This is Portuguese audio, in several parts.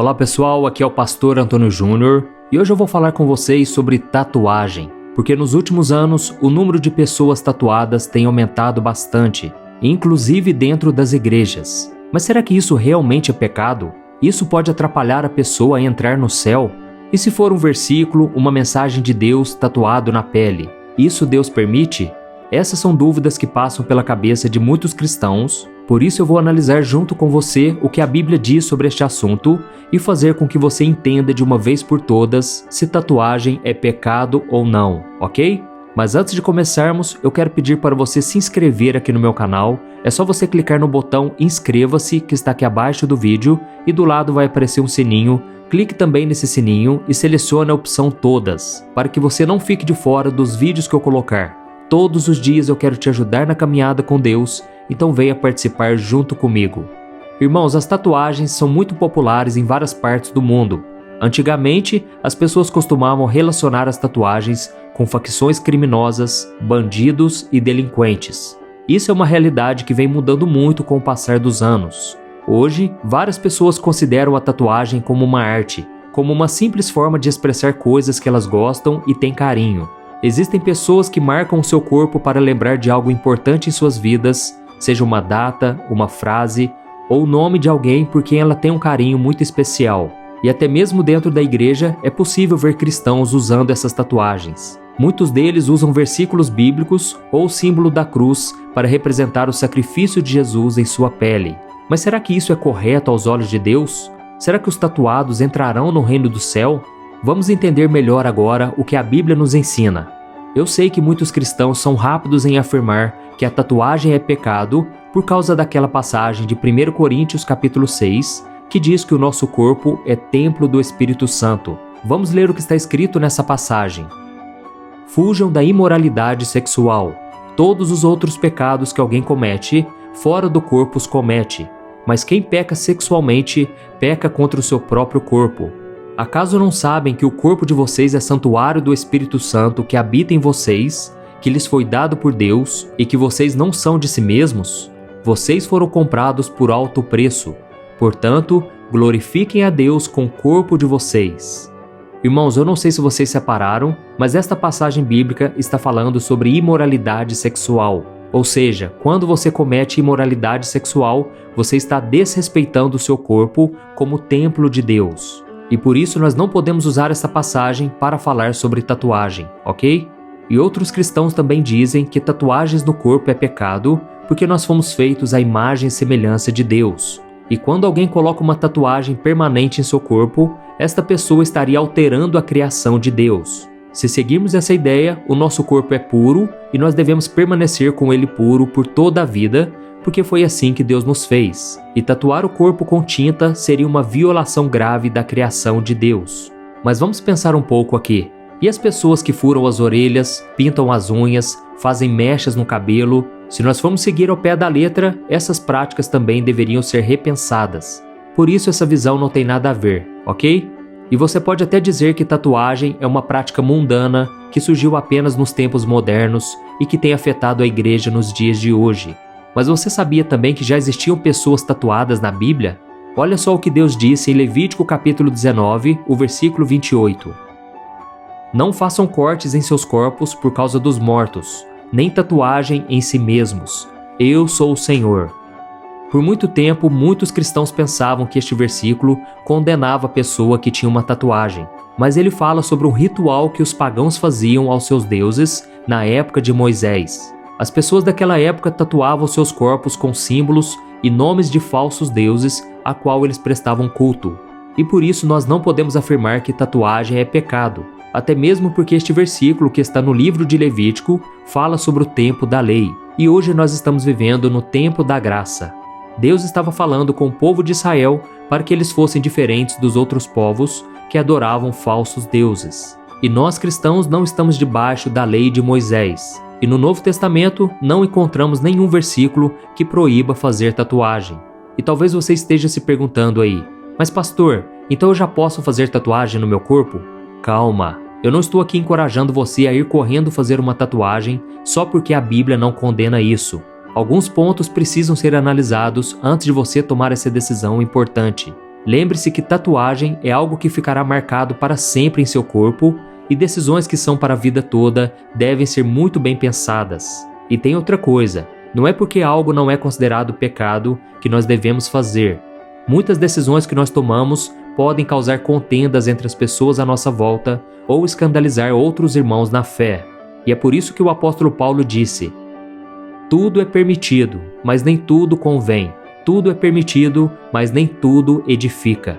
Olá pessoal, aqui é o Pastor Antônio Júnior e hoje eu vou falar com vocês sobre tatuagem, porque nos últimos anos o número de pessoas tatuadas tem aumentado bastante, inclusive dentro das igrejas. Mas será que isso realmente é pecado? Isso pode atrapalhar a pessoa a entrar no céu? E se for um versículo, uma mensagem de Deus tatuado na pele, isso Deus permite? Essas são dúvidas que passam pela cabeça de muitos cristãos, por isso eu vou analisar junto com você o que a Bíblia diz sobre este assunto e fazer com que você entenda de uma vez por todas se tatuagem é pecado ou não, ok? Mas antes de começarmos, eu quero pedir para você se inscrever aqui no meu canal. É só você clicar no botão inscreva-se que está aqui abaixo do vídeo e do lado vai aparecer um sininho. Clique também nesse sininho e selecione a opção todas, para que você não fique de fora dos vídeos que eu colocar. Todos os dias eu quero te ajudar na caminhada com Deus, então venha participar junto comigo. Irmãos, as tatuagens são muito populares em várias partes do mundo. Antigamente, as pessoas costumavam relacionar as tatuagens com facções criminosas, bandidos e delinquentes. Isso é uma realidade que vem mudando muito com o passar dos anos. Hoje, várias pessoas consideram a tatuagem como uma arte, como uma simples forma de expressar coisas que elas gostam e têm carinho. Existem pessoas que marcam o seu corpo para lembrar de algo importante em suas vidas, seja uma data, uma frase ou o nome de alguém por quem ela tem um carinho muito especial. E até mesmo dentro da igreja é possível ver cristãos usando essas tatuagens. Muitos deles usam versículos bíblicos ou o símbolo da cruz para representar o sacrifício de Jesus em sua pele. Mas será que isso é correto aos olhos de Deus? Será que os tatuados entrarão no reino do céu? Vamos entender melhor agora o que a Bíblia nos ensina. Eu sei que muitos cristãos são rápidos em afirmar que a tatuagem é pecado por causa daquela passagem de 1 Coríntios capítulo 6, que diz que o nosso corpo é templo do Espírito Santo. Vamos ler o que está escrito nessa passagem. Fujam da imoralidade sexual. Todos os outros pecados que alguém comete, fora do corpo os comete. Mas quem peca sexualmente, peca contra o seu próprio corpo. Acaso não sabem que o corpo de vocês é santuário do Espírito Santo que habita em vocês, que lhes foi dado por Deus e que vocês não são de si mesmos? Vocês foram comprados por alto preço. Portanto, glorifiquem a Deus com o corpo de vocês. Irmãos, eu não sei se vocês separaram, mas esta passagem bíblica está falando sobre imoralidade sexual. Ou seja, quando você comete imoralidade sexual, você está desrespeitando o seu corpo como templo de Deus. E por isso nós não podemos usar essa passagem para falar sobre tatuagem, ok? E outros cristãos também dizem que tatuagens no corpo é pecado porque nós fomos feitos à imagem e semelhança de Deus. E quando alguém coloca uma tatuagem permanente em seu corpo, esta pessoa estaria alterando a criação de Deus. Se seguirmos essa ideia, o nosso corpo é puro e nós devemos permanecer com ele puro por toda a vida, porque foi assim que Deus nos fez. E tatuar o corpo com tinta seria uma violação grave da criação de Deus. Mas vamos pensar um pouco aqui. E as pessoas que furam as orelhas, pintam as unhas, fazem mechas no cabelo? Se nós formos seguir ao pé da letra, essas práticas também deveriam ser repensadas. Por isso essa visão não tem nada a ver, ok? E você pode até dizer que tatuagem é uma prática mundana que surgiu apenas nos tempos modernos e que tem afetado a igreja nos dias de hoje. Mas você sabia também que já existiam pessoas tatuadas na Bíblia? Olha só o que Deus disse em Levítico capítulo 19, o versículo 28. Não façam cortes em seus corpos por causa dos mortos, nem tatuagem em si mesmos. Eu sou o Senhor. Por muito tempo, muitos cristãos pensavam que este versículo condenava a pessoa que tinha uma tatuagem, mas ele fala sobre um ritual que os pagãos faziam aos seus deuses na época de Moisés. As pessoas daquela época tatuavam seus corpos com símbolos e nomes de falsos deuses a qual eles prestavam culto. E por isso nós não podemos afirmar que tatuagem é pecado, até mesmo porque este versículo que está no livro de Levítico fala sobre o tempo da lei. E hoje nós estamos vivendo no tempo da graça. Deus estava falando com o povo de Israel para que eles fossem diferentes dos outros povos que adoravam falsos deuses. E nós cristãos não estamos debaixo da lei de Moisés. E no Novo Testamento não encontramos nenhum versículo que proíba fazer tatuagem. E talvez você esteja se perguntando aí, mas pastor, então eu já posso fazer tatuagem no meu corpo? Calma, eu não estou aqui encorajando você a ir correndo fazer uma tatuagem só porque a Bíblia não condena isso. Alguns pontos precisam ser analisados antes de você tomar essa decisão importante. Lembre-se que tatuagem é algo que ficará marcado para sempre em seu corpo e decisões que são para a vida toda devem ser muito bem pensadas. E tem outra coisa, não é porque algo não é considerado pecado que nós devemos fazer. Muitas decisões que nós tomamos podem causar contendas entre as pessoas à nossa volta ou escandalizar outros irmãos na fé. E é por isso que o apóstolo Paulo disse: tudo é permitido, mas nem tudo convém. Tudo é permitido, mas nem tudo edifica.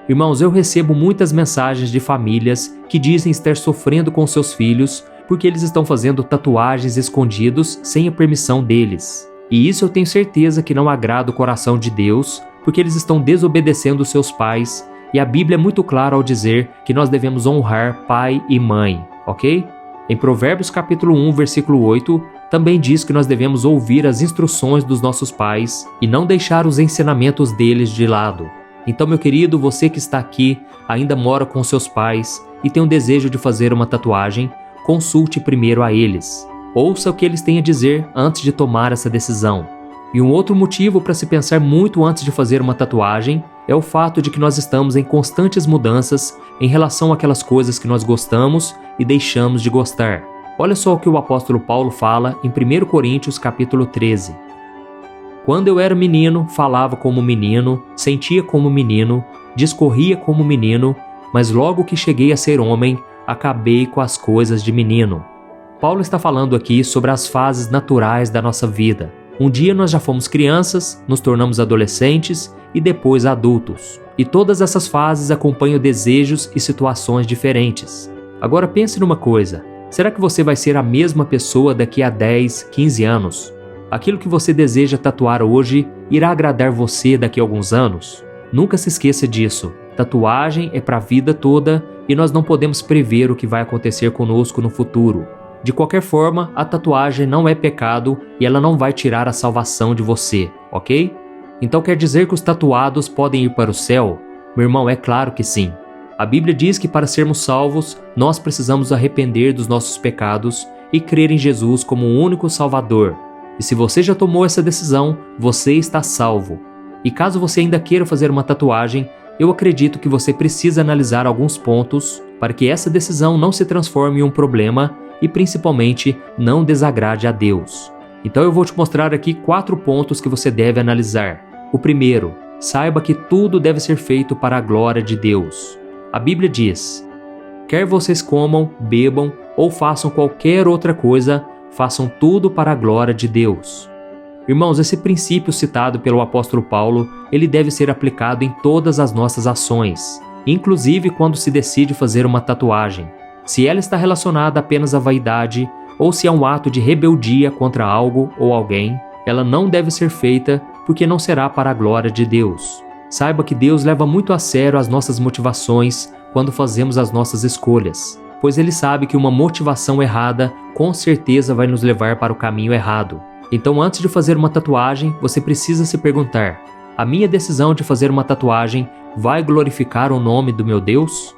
Irmãos, eu recebo muitas mensagens de famílias que dizem estar sofrendo com seus filhos porque eles estão fazendo tatuagens escondidos sem a permissão deles. E isso eu tenho certeza que não agrada o coração de Deus, porque eles estão desobedecendo seus pais, e a Bíblia é muito clara ao dizer que nós devemos honrar pai e mãe, ok? Em Provérbios capítulo 1, versículo 8, também diz que nós devemos ouvir as instruções dos nossos pais e não deixar os ensinamentos deles de lado. Então, meu querido, você que está aqui, ainda mora com seus pais e tem um desejo de fazer uma tatuagem, consulte primeiro a eles. Ouça o que eles têm a dizer antes de tomar essa decisão. E um outro motivo para se pensar muito antes de fazer uma tatuagem é o fato de que nós estamos em constantes mudanças em relação àquelas coisas que nós gostamos e deixamos de gostar. Olha só o que o apóstolo Paulo fala em 1 Coríntios capítulo 13. Quando eu era menino, falava como menino, sentia como menino, discorria como menino, mas logo que cheguei a ser homem, acabei com as coisas de menino. Paulo está falando aqui sobre as fases naturais da nossa vida. Um dia nós já fomos crianças, nos tornamos adolescentes e depois adultos. E todas essas fases acompanham desejos e situações diferentes. Agora pense numa coisa, será que você vai ser a mesma pessoa daqui a 10, 15 anos? Aquilo que você deseja tatuar hoje irá agradar você daqui a alguns anos? Nunca se esqueça disso. Tatuagem é para a vida toda e nós não podemos prever o que vai acontecer conosco no futuro. De qualquer forma, a tatuagem não é pecado e ela não vai tirar a salvação de você, ok? Então quer dizer que os tatuados podem ir para o céu? Meu irmão, é claro que sim. A Bíblia diz que para sermos salvos, nós precisamos arrepender dos nossos pecados e crer em Jesus como o único Salvador. E se você já tomou essa decisão, você está salvo. E caso você ainda queira fazer uma tatuagem, eu acredito que você precisa analisar alguns pontos para que essa decisão não se transforme em um problema e principalmente não desagrade a Deus. Então eu vou te mostrar aqui 4 pontos que você deve analisar. O primeiro, saiba que tudo deve ser feito para a glória de Deus. A Bíblia diz: quer vocês comam, bebam ou façam qualquer outra coisa, façam tudo para a glória de Deus. Irmãos, esse princípio citado pelo apóstolo Paulo, ele deve ser aplicado em todas as nossas ações, inclusive quando se decide fazer uma tatuagem. Se ela está relacionada apenas à vaidade, ou se é um ato de rebeldia contra algo ou alguém, ela não deve ser feita porque não será para a glória de Deus. Saiba que Deus leva muito a sério as nossas motivações quando fazemos as nossas escolhas, pois Ele sabe que uma motivação errada com certeza vai nos levar para o caminho errado. Então, antes de fazer uma tatuagem, você precisa se perguntar: a minha decisão de fazer uma tatuagem vai glorificar o nome do meu Deus?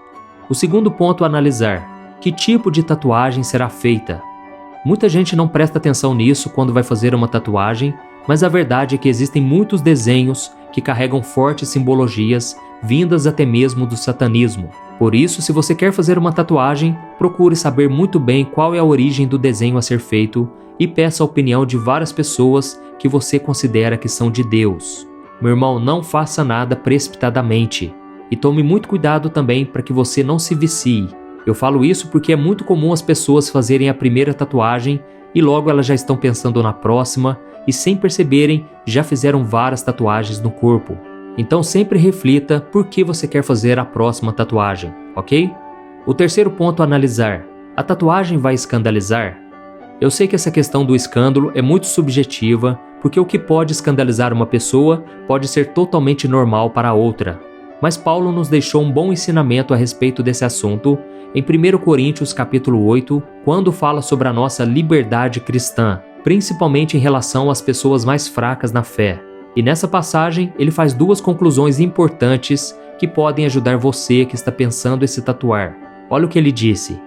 O segundo ponto a analisar: que tipo de tatuagem será feita? Muita gente não presta atenção nisso quando vai fazer uma tatuagem, mas a verdade é que existem muitos desenhos que carregam fortes simbologias, vindas até mesmo do satanismo. Por isso, se você quer fazer uma tatuagem, procure saber muito bem qual é a origem do desenho a ser feito e peça a opinião de várias pessoas que você considera que são de Deus. Meu irmão, não faça nada precipitadamente. E tome muito cuidado também para que você não se vicie. Eu falo isso porque é muito comum as pessoas fazerem a primeira tatuagem e logo elas já estão pensando na próxima e sem perceberem já fizeram várias tatuagens no corpo. Então sempre reflita por que você quer fazer a próxima tatuagem, ok? O terceiro ponto a analisar: a tatuagem vai escandalizar? Eu sei que essa questão do escândalo é muito subjetiva, porque o que pode escandalizar uma pessoa pode ser totalmente normal para outra. Mas Paulo nos deixou um bom ensinamento a respeito desse assunto em 1 Coríntios capítulo 8, quando fala sobre a nossa liberdade cristã, principalmente em relação às pessoas mais fracas na fé. E nessa passagem ele faz 2 conclusões importantes que podem ajudar você que está pensando em se tatuar. Olha o que ele disse: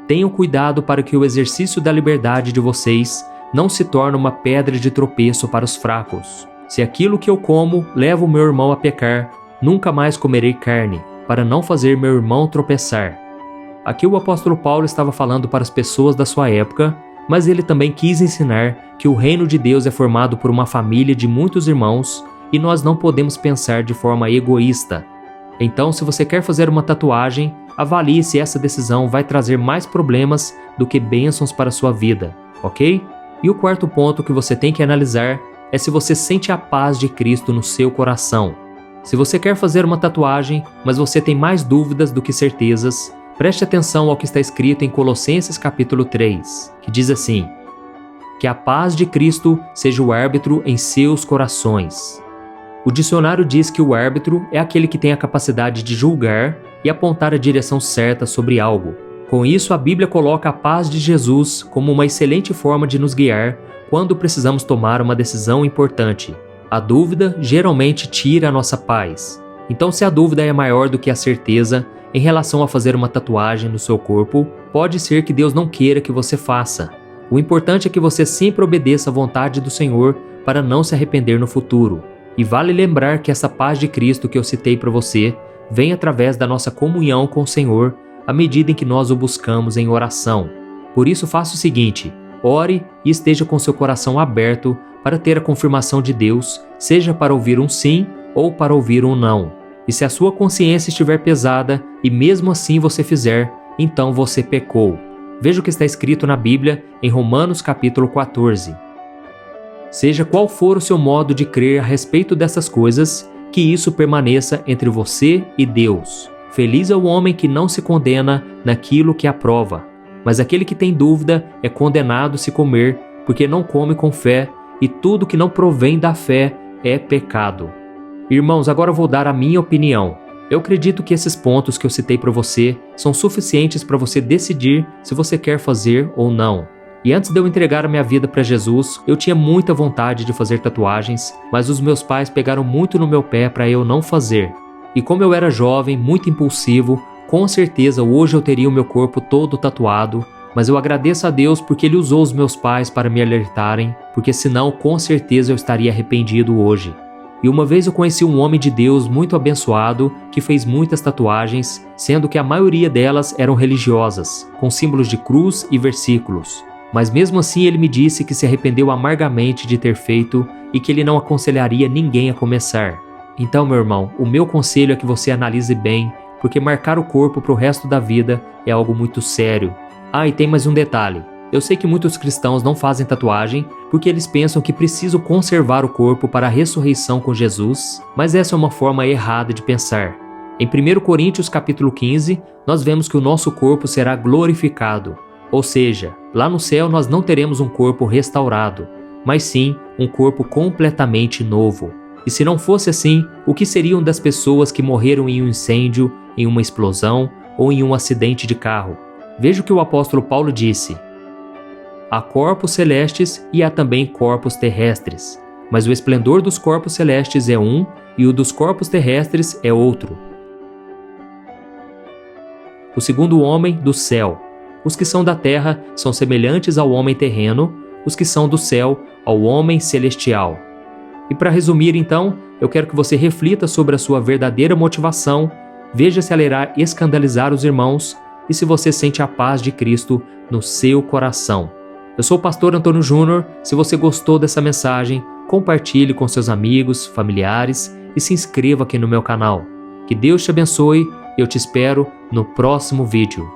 tenham cuidado para que o exercício da liberdade de vocês não se torne uma pedra de tropeço para os fracos. Se aquilo que eu como leva o meu irmão a pecar, Nunca mais comerei carne, para não fazer meu irmão tropeçar. Aqui o apóstolo Paulo estava falando para as pessoas da sua época, mas ele também quis ensinar que o reino de Deus é formado por uma família de muitos irmãos e nós não podemos pensar de forma egoísta. Então, se você quer fazer uma tatuagem, avalie se essa decisão vai trazer mais problemas do que bênçãos para a sua vida, ok? E o quarto ponto que você tem que analisar é se você sente a paz de Cristo no seu coração. Se você quer fazer uma tatuagem, mas você tem mais dúvidas do que certezas, preste atenção ao que está escrito em Colossenses capítulo 3, que diz assim: que a paz de Cristo seja o árbitro em seus corações. O dicionário diz que o árbitro é aquele que tem a capacidade de julgar e apontar a direção certa sobre algo. Com isso, a Bíblia coloca a paz de Jesus como uma excelente forma de nos guiar quando precisamos tomar uma decisão importante. A dúvida geralmente tira a nossa paz. Então, se a dúvida é maior do que a certeza em relação a fazer uma tatuagem no seu corpo, pode ser que Deus não queira que você faça. O importante é que você sempre obedeça à vontade do Senhor para não se arrepender no futuro. E vale lembrar que essa paz de Cristo que eu citei para você vem através da nossa comunhão com o Senhor à medida em que nós o buscamos em oração. Por isso, faça o seguinte: ore e esteja com seu coração aberto para ter a confirmação de Deus, seja para ouvir um sim ou para ouvir um não. E se a sua consciência estiver pesada e mesmo assim você fizer, então você pecou. Veja o que está escrito na Bíblia em Romanos capítulo 14. Seja qual for o seu modo de crer a respeito dessas coisas, que isso permaneça entre você e Deus. Feliz é o homem que não se condena naquilo que aprova, mas aquele que tem dúvida é condenado se comer, porque não come com fé, e tudo que não provém da fé é pecado. Irmãos, agora eu vou dar a minha opinião. Eu acredito que esses pontos que eu citei para você são suficientes para você decidir se você quer fazer ou não. E antes de eu entregar a minha vida para Jesus, eu tinha muita vontade de fazer tatuagens, mas os meus pais pegaram muito no meu pé para eu não fazer. E como eu era jovem, muito impulsivo, com certeza hoje eu teria o meu corpo todo tatuado, mas eu agradeço a Deus porque Ele usou os meus pais para me alertarem, porque senão com certeza eu estaria arrependido hoje. E uma vez eu conheci um homem de Deus muito abençoado que fez muitas tatuagens, sendo que a maioria delas eram religiosas, com símbolos de cruz e versículos. Mas mesmo assim ele me disse que se arrependeu amargamente de ter feito e que ele não aconselharia ninguém a começar. Então, meu irmão, o meu conselho é que você analise bem, porque marcar o corpo para o resto da vida é algo muito sério. Ah, e tem mais um detalhe. Eu sei que muitos cristãos não fazem tatuagem porque eles pensam que precisam conservar o corpo para a ressurreição com Jesus, mas essa é uma forma errada de pensar. Em 1 Coríntios capítulo 15, nós vemos que o nosso corpo será glorificado. Ou seja, lá no céu nós não teremos um corpo restaurado, mas sim um corpo completamente novo. E se não fosse assim, o que seriam das pessoas que morreram em um incêndio, em uma explosão ou em um acidente de carro? Veja o que o apóstolo Paulo disse: há corpos celestes e há também corpos terrestres, mas o esplendor dos corpos celestes é um e o dos corpos terrestres é outro. O segundo homem do céu. Os que são da terra são semelhantes ao homem terreno, os que são do céu ao homem celestial. E para resumir então, eu quero que você reflita sobre a sua verdadeira motivação, veja se ela irá escandalizar os irmãos e se você sente a paz de Cristo no seu coração. Eu sou o pastor Antônio Júnior. Se você gostou dessa mensagem, compartilhe com seus amigos, familiares e se inscreva aqui no meu canal. Que Deus te abençoe e eu te espero no próximo vídeo.